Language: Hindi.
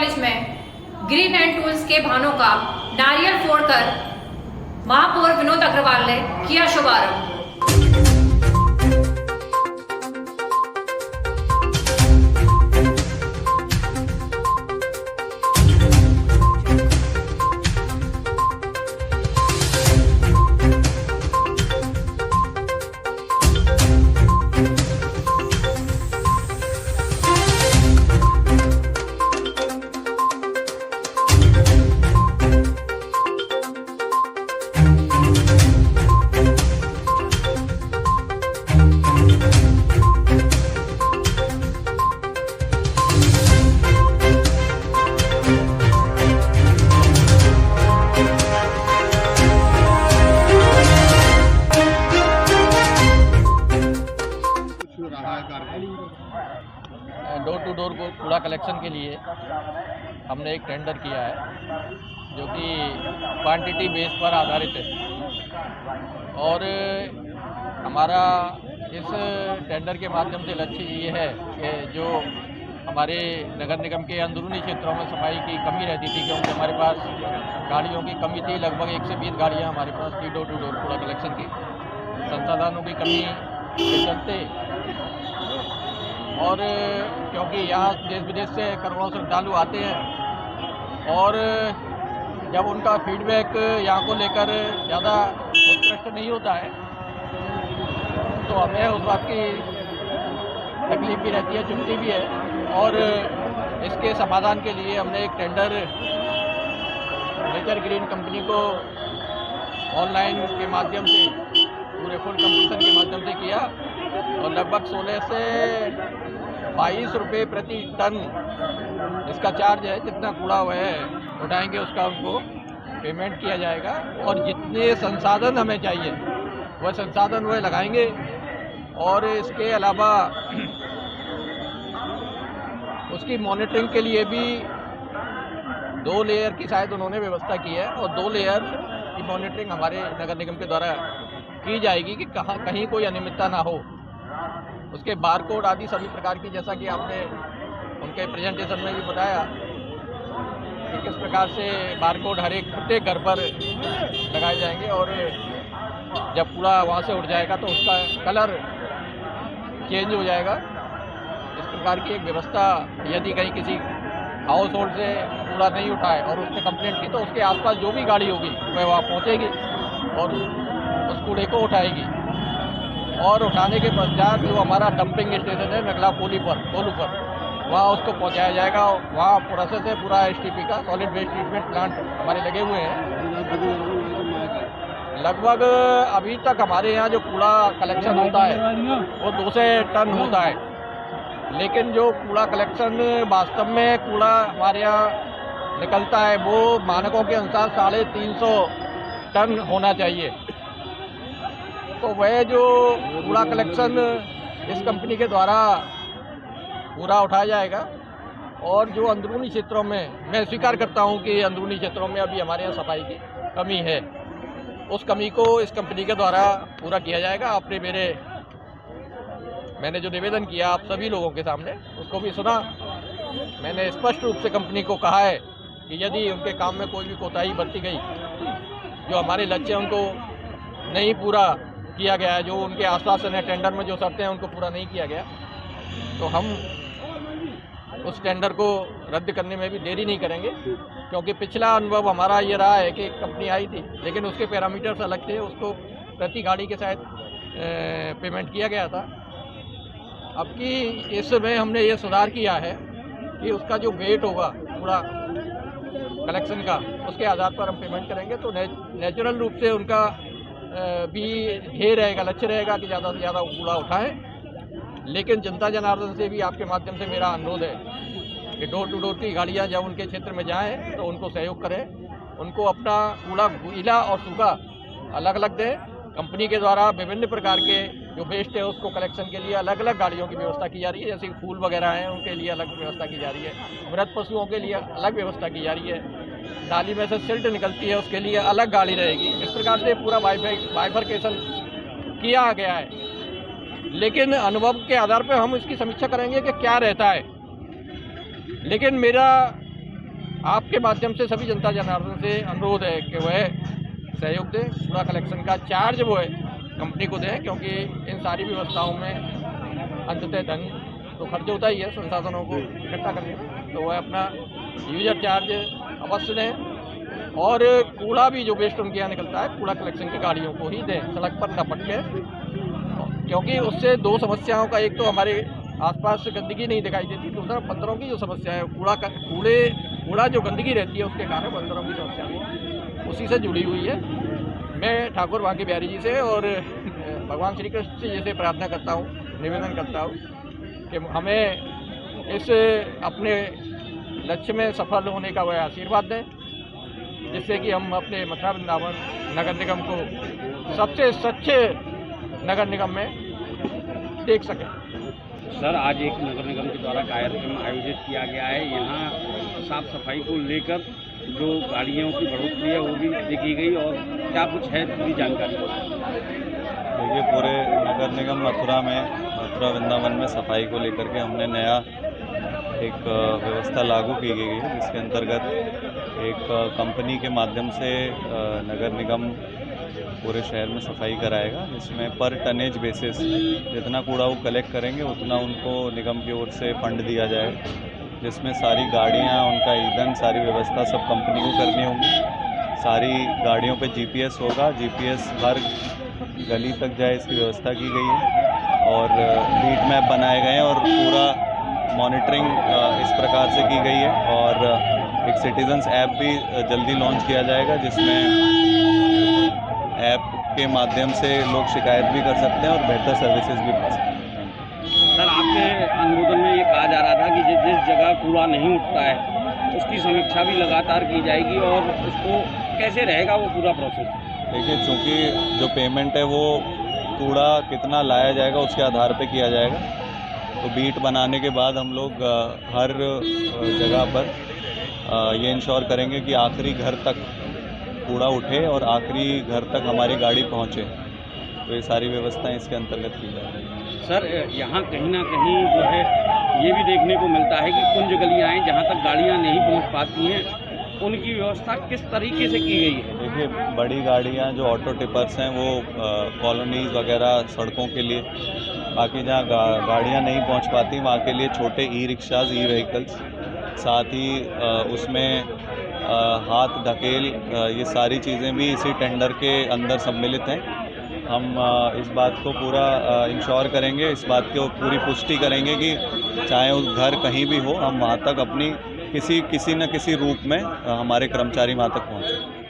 कॉलेज में ग्रीन एंड टूल्स के वाहनों का नारियल फोड़कर महापौर विनोद अग्रवाल ने किया शुभारंभ। डोर टू डोर को कूड़ा कलेक्शन के लिए हमने एक टेंडर किया है जो कि क्वांटिटी बेस पर आधारित है और हमारा इस टेंडर के माध्यम से लक्ष्य ये है कि जो हमारे नगर निगम के अंदरूनी क्षेत्रों में सफाई की कमी रहती थी, क्योंकि हमारे पास गाड़ियों की कमी थी, लगभग 1 से 20 गाड़ियाँ हमारे पास थी डोर टू डोर कूड़ा कलेक्शन की। संसाधनों की कमी के चलते और क्योंकि यहाँ देश विदेश से करोड़ों श्रद्धालु आते हैं और जब उनका फीडबैक यहाँ को लेकर ज़्यादा उत्कृष्ट नहीं होता है तो हमें उस बात की तकलीफ भी रहती है, चुनती भी है। और इसके समाधान के लिए हमने एक टेंडर नेचर ग्रीन कंपनी को ऑनलाइन के माध्यम से पूरे फुल कंपटीशन के माध्यम से किया और लगभग 16 से 22 रुपये प्रति टन इसका चार्ज है। जितना कूड़ा वह उठाएंगे उसका उनको पेमेंट किया जाएगा और जितने संसाधन हमें चाहिए वह संसाधन वह लगाएंगे। और इसके अलावा उसकी मॉनिटरिंग के लिए भी 2 लेयर की शायद उन्होंने व्यवस्था की है और 2 लेयर की मॉनिटरिंग हमारे नगर निगम के द्वारा की जाएगी कि कहीं कोई अनियमितता ना हो। उसके बारकोड आदि सभी प्रकार की, जैसा कि आपने उनके प्रेजेंटेशन में भी बताया कि किस प्रकार से बारकोड हर एक प्रत्येक घर पर लगाए जाएंगे और जब कूड़ा वहाँ से उठ जाएगा तो उसका कलर चेंज हो जाएगा। इस प्रकार की एक व्यवस्था, यदि कहीं किसी हाउस होल्ड से कूड़ा नहीं उठाए और उसने कंप्लेंट की तो उसके आसपास जो भी गाड़ी होगी वह वहाँ पहुँचेगी और उस कूड़े को उठाएगी। और उठाने के पश्चात जो हमारा डंपिंग स्टेशन है नगला कोलू पर वहाँ उसको पहुँचाया जाएगा। वहाँ प्रोसेस है पूरा STP का, सॉलिड वेस्ट ट्रीटमेंट प्लांट हमारे लगे हुए हैं। लगभग अभी तक हमारे यहाँ जो कूड़ा कलेक्शन होता है वो 200 टन होता है, लेकिन जो कूड़ा कलेक्शन वास्तव में कूड़ा हमारे यहाँ निकलता है वो मानकों के अनुसार 350 टन होना चाहिए। तो वह जो कूड़ा कलेक्शन इस कंपनी के द्वारा पूरा उठाया जाएगा। और जो अंदरूनी क्षेत्रों में, मैं स्वीकार करता हूं कि अंदरूनी क्षेत्रों में अभी हमारे यहाँ सफाई की कमी है, उस कमी को इस कंपनी के द्वारा पूरा किया जाएगा। आपने मैंने जो निवेदन किया आप सभी लोगों के सामने उसको भी सुना। मैंने स्पष्ट रूप से कंपनी को कहा है कि यदि उनके काम में कोई भी कोताही बरती गई, जो हमारे लक्ष्य उनको नहीं पूरा किया गया है, जो उनके आश्वासन है टेंडर में जो शर्तें हैं उनको पूरा नहीं किया गया, तो हम उस टेंडर को रद्द करने में भी देरी नहीं करेंगे। क्योंकि पिछला अनुभव हमारा ये रहा है कि कंपनी आई थी लेकिन उसके पैरामीटर्स अलग थे, उसको प्रति गाड़ी के साथ पेमेंट किया गया था। अब की इसमें हमने ये सुधार किया है कि उसका जो वेट होगा पूरा कलेक्शन का, उसके आधार पर हम पेमेंट करेंगे। तो नेचुरल रूप से उनका भी ध्येय रहेगा, लक्ष्य रहेगा कि ज़्यादा से ज़्यादा कूड़ा उठाएं। लेकिन जनता जनार्दन से भी आपके माध्यम से मेरा अनुरोध है कि डोर टू डोर की गाड़ियां जब उनके क्षेत्र में जाएं तो उनको सहयोग करें, उनको अपना कूड़ा गीला और सूखा अलग अलग दें। कंपनी के द्वारा विभिन्न प्रकार के जो वेस्ट है उसको कलेक्शन के लिए अलग अलग गाड़ियों की व्यवस्था की जा रही है। जैसे फूल वगैरह हैं उनके लिए अलग व्यवस्था की जा रही है, मृत पशुओं के लिए अलग व्यवस्था की जा रही है, नाली में से सिल्ट निकलती है उसके लिए अलग गाड़ी रहेगी। इस प्रकार से पूरा बाइफरकेशन किया गया है। लेकिन अनुभव के आधार पर हम इसकी समीक्षा करेंगे कि क्या रहता है। लेकिन मेरा आपके माध्यम से सभी जनता जनार्दन से अनुरोध है कि वह सहयोग दें, कूड़ा कलेक्शन का चार्ज वो है कंपनी को दें, क्योंकि इन सारी व्यवस्थाओं में अंततः धन तो खर्च होता ही है संसाधनों को इकट्ठा करने में, तो वह अपना यूजर चार्ज अवश्य दें। और कूड़ा भी जो वेस्ट उनके यहाँ निकलता है कूड़ा कलेक्शन की गाड़ियों को ही दें, सड़क पर न पटके, क्योंकि उससे दो समस्याओं का, एक तो हमारे आसपास गंदगी नहीं दिखाई देती, दूसरा बंदरों की जो समस्या है कूड़ा जो गंदगी रहती है उसके कारण बंदरों की समस्या भी उसी से जुड़ी हुई है। मैं ठाकुर बांके बिहारी जी से और भगवान श्री कृष्ण से जैसे प्रार्थना करता हूँ, निवेदन करता हूँ कि हमें इस अपने लक्ष्य में सफल होने का वह आशीर्वाद दें, जिससे कि हम अपने मथुरा वृंदावन नगर निगम को सबसे स्वच्छ नगर निगम में देख सकें। सर, आज एक नगर निगम के द्वारा कार्यक्रम आयोजित किया गया है। यहाँ साफ सफाई को लेकर जो गाड़ियों की बढ़ोतरी है वो भी देखी गई, और क्या कुछ है पूरी जानकारी? देखिए, पूरे नगर निगम मथुरा वृंदावन में सफाई को लेकर के हमने नया एक व्यवस्था लागू की गई है, जिसके अंतर्गत एक कंपनी के माध्यम से नगर निगम पूरे शहर में सफाई कराएगा, जिसमें पर टनेज बेसिस जितना कूड़ा वो कलेक्ट करेंगे उतना उनको निगम की ओर से फंड दिया जाएगा, जिसमें सारी गाड़ियां, उनका ईंधन, सारी व्यवस्था सब कंपनी को करनी होगी। सारी गाड़ियों पे जीपीएस होगा, जीपीएस हर गली तक जाए इसकी व्यवस्था की गई है, और बीट मैप बनाए गए हैं और पूरा मॉनिटरिंग इस प्रकार से की गई है। और एक सिटीजन्स ऐप भी जल्दी लॉन्च किया जाएगा, जिसमें ऐप के माध्यम से लोग शिकायत भी कर सकते हैं और बेहतर सर्विसेज भी पा सकते हैं। सर, आपके अनुमोदन में ये कहा जा रहा था कि जिस जगह कूड़ा नहीं उठता है उसकी समीक्षा भी लगातार की जाएगी, और उसको कैसे रहेगा वो पूरा प्रोसेस? देखिए, चूँकि जो पेमेंट है वो कूड़ा कितना लाया जाएगा उसके आधार पे किया जाएगा, तो बीट बनाने के बाद हम लोग हर जगह पर ये इंश्योर करेंगे कि आखिरी घर तक कूड़ा उठे और आखिरी घर तक हमारी गाड़ी पहुंचे, तो ये सारी व्यवस्थाएं इसके अंतर्गत की जा रही हैं। सर, यहाँ कहीं ना कहीं जो है ये भी देखने को मिलता है कि कुंज गलियाँ हैं जहाँ तक गाड़ियाँ नहीं पहुँच पाती हैं, उनकी व्यवस्था किस तरीके से की गई है? देखिए, बड़ी गाड़ियाँ जो ऑटो टिपर्स हैं वो कॉलोनीज़ वगैरह सड़कों के लिए, बाकी जहाँ गाड़ियाँ नहीं पहुँच पाती वहाँ के लिए छोटे ई रिक्शाज, ई व्हीकल्स, साथ ही उसमें हाथ धकेल, ये सारी चीज़ें भी इसी टेंडर के अंदर सम्मिलित हैं। हम इस बात को पूरा इंश्योर करेंगे, इस बात को पूरी पुष्टि करेंगे कि चाहे उस घर कहीं भी हो, हम वहाँ तक अपनी किसी न किसी रूप में हमारे कर्मचारी वहाँ तक पहुँचें।